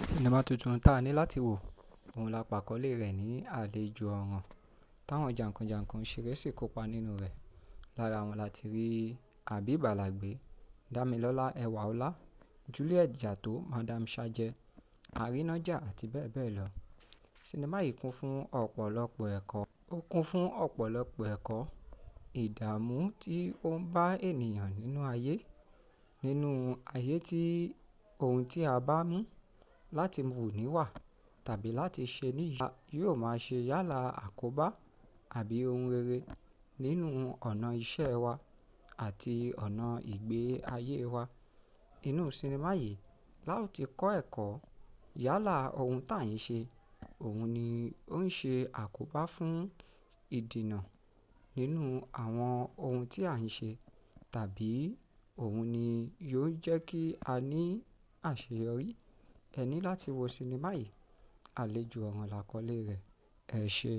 Sinimá tuntun tá a ní láti wò òun la pàkọ́lé rẹ̀ ní àlejò ọ̀ràn táwọn jàǹkànjàǹkàn òṣèré sì kópa nínú rẹ̀. Lára wọn láti rí Habib Alagbe, Damilọ́lá Ẹwàọlá, Juliet Jatto, Madam Sajẹ, Arínájà àti bẹ́ẹ̀ bẹ́ẹ̀ lọ. Sinimá yìí kún fún ọ̀pọ̀lọpọ̀ ẹ̀kọ́. Ó kún fún ọ̀pọ̀lọpọ̀ ẹ̀kọ́, ìdààmú tí ó ń bá ènìyàn nínú ayé tí ohun tí a bá mú láti wù níwà tàbí láti ṣe níyà yóò máa ṣe yálà àkóbá àbí ohun rere nínú ọ̀nà iṣẹ́ wa àti ọ̀nà ìgbé ayé wa. Inú sinimá yìí la ó ti kọ́ ẹ̀kọ́ yálà ohun tá à ń ṣe òun ni ó ń ṣe àkóbá fún ìdènà nínú àwọn ohun tí à ń ṣe tàbí òun ni yóò jẹ́ kí a ní àṣeyọrí. Ẹ ní láti wo sinimá yìí, àlejò ọ̀ràn làkọ́lé rẹ̀. Ẹ ṣé.